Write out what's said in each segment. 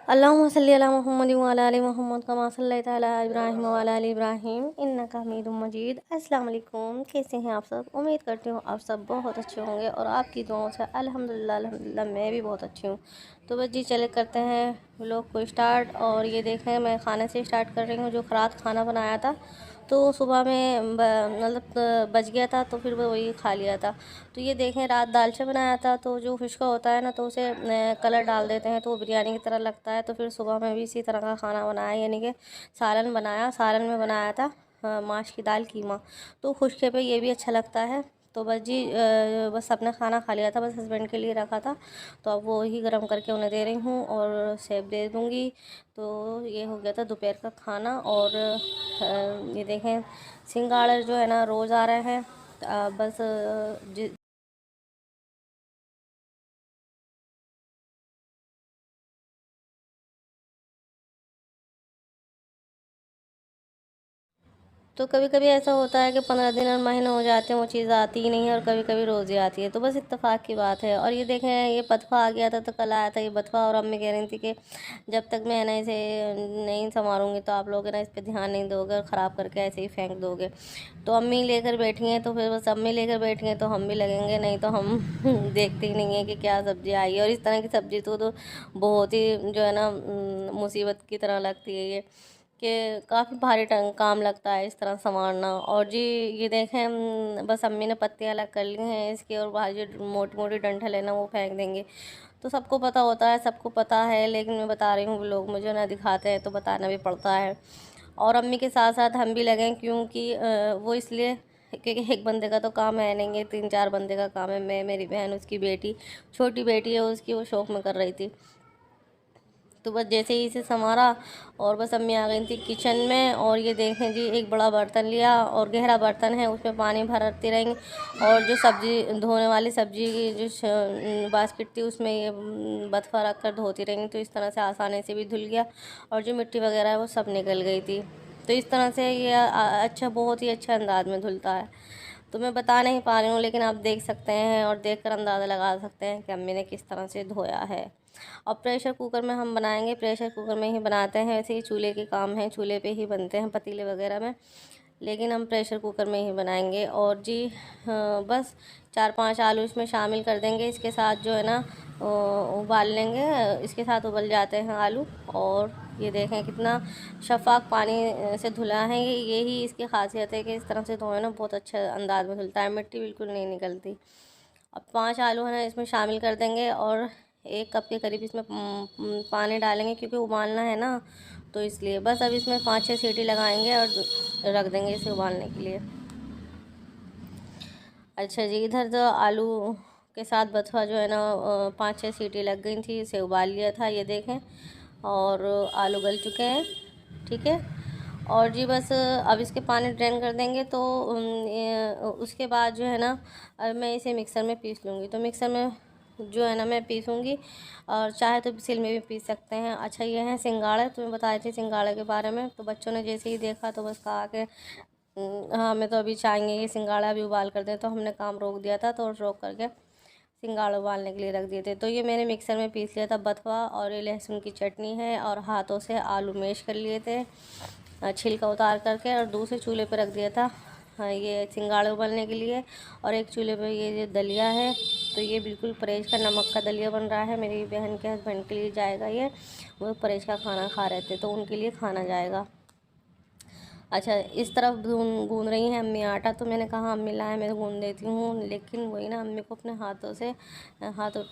अल्लाहुम्मा सल्ली अला मुहम्मद व अला आलि मुहम्मद कमा सल्लैता अला इब्राहीम व अला आलि इब्राहीम इन्नका हमीदुम मजीद। अस्सलाम वालेकुम, कैसे हैं आप सब? उम्मीद करती हूँ आप सब बहुत अच्छे होंगे और आपकी दुआओं से अल्हम्दुलिल्लाह अल्हम्दुलिल्लाह मैं भी बहुत अच्छी हूँ। तो बस जी चले करते हैं व्लॉग को स्टार्ट। और ये देखें मैं खाने से स्टार्ट कर रही हूँ। जो रात खाना बनाया था तो सुबह में मतलब बच गया था, तो फिर वही खा लिया था। तो ये देखें रात दालचा बनाया था, तो जो फिश का होता है ना तो उसे कलर डाल देते हैं तो वो बिरयानी की तरह लगता है। तो फिर सुबह में भी इसी तरह का खाना बनाया, यानी कि सालन बनाया। सालन में बनाया था माश की दाल कीमा। तो खुशके पे ये भी अच्छा लगता है। तो बस जी बस अपने खाना खा लिया था, बस हस्बैंड के लिए रखा था। तो अब वो ही गर्म करके उन्हें दे रही हूँ और सेब दे दूँगी। तो ये हो गया था दोपहर का खाना। और ये देखें सिंगाड़े जो है ना रोज़ आ रहे हैं। बस तो कभी कभी ऐसा होता है कि 15 दिन और महीने हो जाते हैं वो चीज़ आती ही नहीं है, और कभी कभी रोज़ ही आती है। तो बस इत्तेफाक की बात है। और ये देखें ये बथवा आ गया था, तो कल आया था ये बथवा। और अम्मी कह रही थी कि जब तक मैं ना इसे नहीं संवारूंगी तो आप लोग ना इस पर ध्यान नहीं दोगे और ख़राब करके ऐसे ही फेंक दोगे। तो अम्मी लेकर बैठी हैं, तो फिर बस अम्मी लेकर बैठी हैं तो हम भी लगेंगे, नहीं तो हम देखते ही नहीं है कि क्या सब्ज़ी आई है। और इस तरह की सब्ज़ी तो बहुत ही जो है ना मुसीबत की तरह लगती है ये, कि काफ़ी भारी टंग काम लगता है इस तरह संवारना। और जी ये देखें बस अम्मी ने पत्तियाँ अलग कर ली हैं इसकी, और बाहर जो मोटी मोटी डंठल है ना वो फेंक देंगे। तो सबको पता होता है, सबको पता है, लेकिन मैं बता रही हूँ लोग मुझे ना दिखाते हैं तो बताना भी पड़ता है। और अम्मी के साथ साथ हम भी लगें, क्योंकि वो इसलिए क्योंकि एक बंदे का तो काम है नहीं, 3-4 बंदे का काम है। मैं, मेरी बहन, उसकी बेटी, छोटी बेटी है उसकी, वो शौक़ में कर रही थी। तो बस जैसे ही इसे संवारा और बस अम्मी आ गई थी किचन में। और ये देखें जी एक बड़ा बर्तन लिया और गहरा बर्तन है, उसमें पानी भरती रहेंगी। और जो सब्ज़ी धोने वाली सब्ज़ी की जो बास्केट थी उसमें ये बथवा रख कर धोती रहेंगी, तो इस तरह से आसानी से भी धुल गया। और जो मिट्टी वगैरह है वो सब निकल गई थी। तो इस तरह से ये अच्छा, बहुत ही अच्छा अंदाज में धुलता है। तो मैं बता नहीं पा रही हूँ, लेकिन आप देख सकते हैं और देख कर अंदाज़ा लगा सकते हैं कि अम्मी ने किस तरह से धोया है। और प्रेशर कुकर में हम बनाएंगे, प्रेशर कुकर में ही बनाते हैं। वैसे ही चूल्हे के काम हैं, चूल्हे पे ही बनते हैं पतीले वगैरह में, लेकिन हम प्रेशर कुकर में ही बनाएंगे। और जी बस 4-5 आलू इसमें शामिल कर देंगे, इसके साथ जो है ना उबाल लेंगे। इसके साथ उबल जाते हैं आलू। और ये देखें कितना शफाक पानी से धुला है। यही इसकी खासियत है कि इस तरह से धोए ना बहुत अच्छा अंदाज में धुलता है, मिट्टी बिल्कुल नहीं निकलती। अब 5 आलू है ना इसमें शामिल कर देंगे, और 1 कप के करीब इसमें पानी डालेंगे, क्योंकि उबालना है ना, तो इसलिए बस अब इसमें 5-6 सीटी लगाएंगे और रख देंगे इसे उबालने के लिए। अच्छा जी, इधर तो आलू के साथ बथुआ जो है ना 5-6 सीटी लग गई थी, इसे उबाल लिया था ये देखें। और आलू गल चुके हैं, ठीक है। और जी बस अब इसके पानी ड्रेन कर देंगे। तो उसके बाद जो है ना अब मैं इसे मिक्सर में पीस लूँगी। तो मिक्सर में जो है ना मैं पीसूँगी, और चाहे तो सिल में भी पीस सकते हैं। अच्छा ये है सिंगाड़े, तो मैं बता रही थी सिंगाड़े के बारे में। तो बच्चों ने जैसे ही देखा तो बस कहा कि हाँ हमें तो अभी चाहिए ये सिंगाड़ा भी उबाल कर दे। तो हमने काम रोक दिया था, तो रोक करके सिंगाड़ा उबालने के लिए रख दिए थे। तो ये मैंने मिक्सर में पीस लिया था बथुआ, और ये लहसुन की चटनी है। और हाथों से आलू मैश कर लिए थे छिलका उतार करके, और दूसरे चूल्हे पर रख दिया था हाँ ये सिंगाड़े उबालने के लिए। और एक चूल्हे पर ये जो दलिया है, तो ये बिल्कुल परहेज का नमक का दलिया बन रहा है। मेरी बहन के हस्बैंड के लिए जाएगा ये, वो परहेज का खाना खा रहे थे तो उनके लिए खाना जाएगा। अच्छा इस तरफ गूंद रही हैं अम्मी आटा, तो मैंने कहा अम्मी लाए मैं गूंद देती हूँ। लेकिन वही ना, अम्मी को अपने हाथों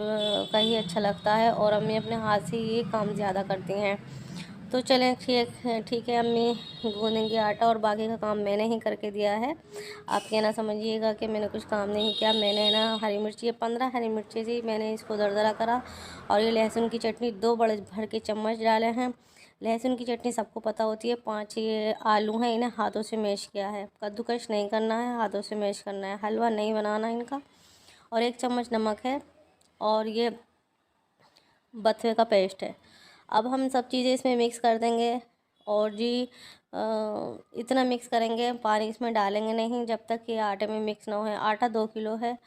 का ही अच्छा लगता है, और अम्मी अपने हाथ से ये काम ज़्यादा करती हैं। तो चलें ठीक है अम्मी गूंदेंगी आटा, और बाकी का काम मैंने ही करके दिया है। आप ये ना समझिएगा कि मैंने कुछ काम नहीं किया। मैंने ना हरी मिर्ची 15 हरी मिर्ची थी, मैंने इसको दरदरा करा। और ये लहसुन की चटनी 2 बड़े भर के चम्मच डाले हैं। लहसुन की चटनी सबको पता होती है। 5 ये आलू हैं, इन्हें हाथों से मैश किया है, कद्दूकश नहीं करना है, हाथों से मैश करना है, हलवा नहीं बनाना इनका। और 1 चम्मच नमक है, और ये बथुए का पेस्ट है। अब हम सब चीज़ें इसमें मिक्स कर देंगे। और जी इतना मिक्स करेंगे, पानी इसमें डालेंगे नहीं जब तक कि आटे में मिक्स ना हो। आटा 2 किलो है,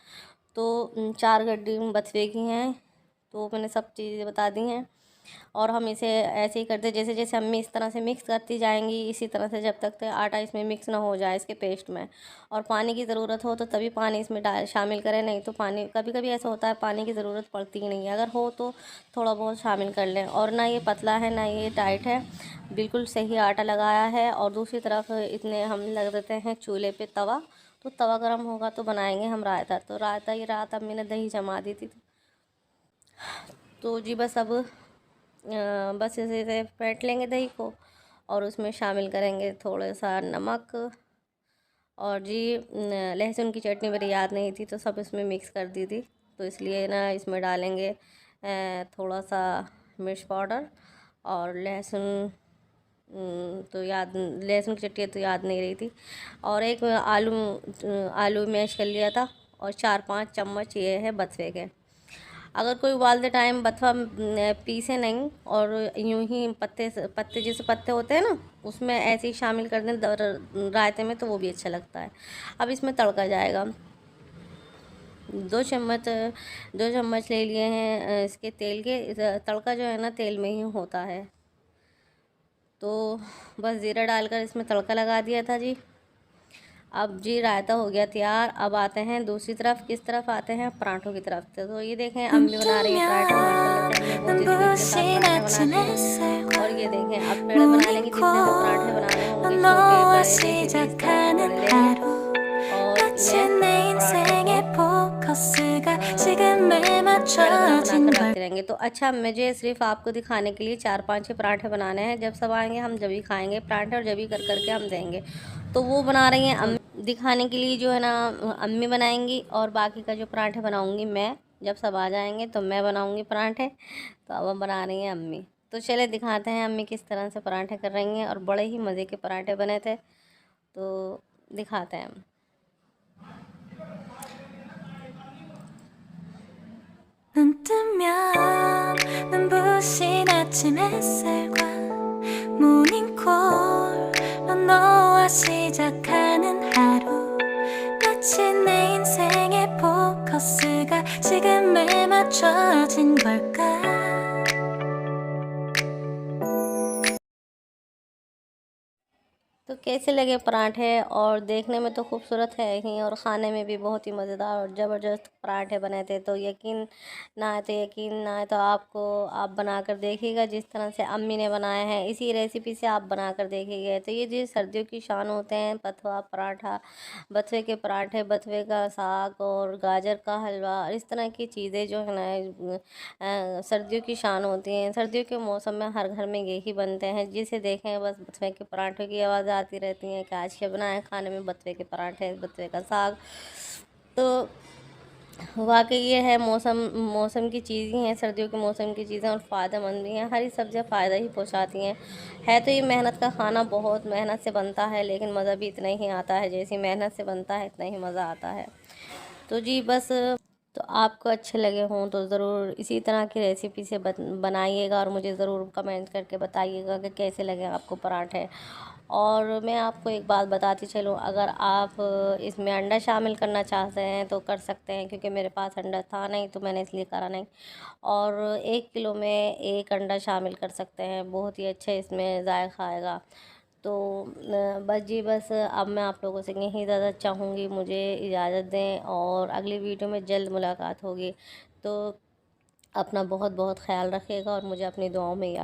तो 4 गड्डी बथुए की हैं। तो मैंने सब चीज़ें बता दी हैं। और हम इसे ऐसे ही करते, जैसे जैसे अम्मी इस तरह से मिक्स करती जाएंगी, इसी तरह से जब तक आटा इसमें मिक्स ना हो जाए इसके पेस्ट में। और पानी की ज़रूरत हो तो तभी पानी इसमें शामिल करें, नहीं तो पानी कभी कभी ऐसा होता है पानी की ज़रूरत पड़ती ही नहीं है, अगर हो तो थोड़ा बहुत शामिल कर लें। और ना ये पतला है ना ये टाइट है, बिल्कुल सही आटा लगाया है। और दूसरी तरफ इतने हम लग देते हैं चूल्हे पे तवा, तो तवा गर्म होगा तो बनाएंगे हम रायता। तो रायता ये रात अम्मी ने दही जमा दी थी, तो जी बस अब बस इसे से फेंट लेंगे दही को, और उसमें शामिल करेंगे थोड़ा सा नमक। और जी लहसुन की चटनी मेरी याद नहीं थी तो सब इसमें मिक्स कर दी थी, तो इसलिए ना इसमें डालेंगे थोड़ा सा मिर्च पाउडर और लहसुन। तो याद लहसुन की चटनी तो याद नहीं रही थी। और एक आलू मैश कर लिया था, और 4-5 चम्मच ये है बथुए के। अगर कोई उबालते टाइम बथुआ पीसे नहीं और यूं ही पत्ते जैसे पत्ते होते हैं ना, उसमें ऐसे ही शामिल कर दें रायते में, तो वो भी अच्छा लगता है। अब इसमें तड़का जाएगा। 2 चम्मच 2 चम्मच ले लिए हैं इसके तेल के। तड़का जो है ना तेल में ही होता है, तो बस ज़ीरा डालकर इसमें तड़का लगा दिया था जी। अब जी रायता हो गया तैयार। अब आते हैं दूसरी तरफ, किस तरफ आते हैं, पराठों की तरफ से। तो ये देखें अम्मी बना रही है पराठे, माशाल्लाह से अम्मी बहुत स्पीड के साथ पराठे बनाती हैं। और ये देखें अब पेड़े बना लेंगे, जितने हमें पराठे बनाने होंगे, छोटे बड़े जैसे भी इस तरह के बड़े लेंगे। और इन्हें पराठों को पेड़े बनाकर रखते रहेंगे। तो अच्छा, मुझे सिर्फ आपको दिखाने के लिए 4-5 ही पराठे बनाने हैं, जब सब आएंगे हम जब ही खाएंगे पराठे, और जब ही कर करके हम देंगे। तो वो बना रही हैं दिखाने के लिए जो है ना अम्मी बनाएंगी, और बाकी का जो पराठे बनाऊंगी मैं, जब सब आ जाएंगे तो मैं बनाऊंगी पराठे। तो अब हम बना रही हैं अम्मी। तो चले दिखाते हैं अम्मी किस तरह से पराठे कर रही हैं, और बड़े ही मज़े के पराठे बने थे, तो दिखाते हैं हम। 눈 뜨면 눈부신 아침 햇살과 모닝콜로 너와 시작하는 하루, 마치 내 인생의 포커스가 지금에 맞춰진 걸까. तो कैसे लगे पराठे, और देखने में तो खूबसूरत है ही, और ख़ाने में भी बहुत ही मज़ेदार और ज़बरदस्त पराठे बने थे। तो यकीन ना आए तो यकीन ना आए तो आपको आप बनाकर देखिएगा, जिस तरह से अम्मी ने बनाए हैं इसी रेसिपी से आप बनाकर देखिएगा। तो ये जो सर्दियों की शान होते हैं, बथुआ पराठा, बथुए के पराठे, बथुए का साग और गाजर का हलवा, और इस तरह की चीज़ें जो है ना सर्दियों की शान होती हैं। सर्दियों के मौसम में हर घर में यही बनते हैं, जिसे देखें बस बथुए के पराठे की आवाज़ आती रहती हैं कि आज क्या बनाए खाने में, बथुए के पराठे, बथुए का साग। तो वाकई ये है मौसम मौसम की चीज़ ही हैं, सर्दियों के मौसम की चीज़ें, और फ़ायदेमंद भी हैं। हरी सब्जियां फ़ायदा ही पहुंचाती हैं। है तो ये मेहनत का खाना, बहुत मेहनत से बनता है, लेकिन मज़ा भी इतना ही आता है, जैसी मेहनत से बनता है इतना ही मज़ा आता है। तो जी बस, तो आपको अच्छे लगे हों तो ज़रूर इसी तरह की रेसिपी से बनाइएगा, और मुझे ज़रूर कमेंट करके बताइएगा कि कैसे लगे आपको पराठे। और मैं आपको एक बात बताती चलूँ, अगर आप इसमें अंडा शामिल करना चाहते हैं तो कर सकते हैं, क्योंकि मेरे पास अंडा था नहीं तो मैंने इसलिए करा नहीं। और 1 किलो में 1 अंडा शामिल कर सकते हैं, बहुत ही अच्छे इसमें जायका आएगा। तो बस जी बस, अब मैं आप लोगों से यही इजाज़त चाहूँगी, मुझे इजाज़त दें, और अगली वीडियो में जल्द मुलाकात होगी। तो अपना बहुत बहुत ख्याल रखिएगा, और मुझे अपनी दुआओं में याद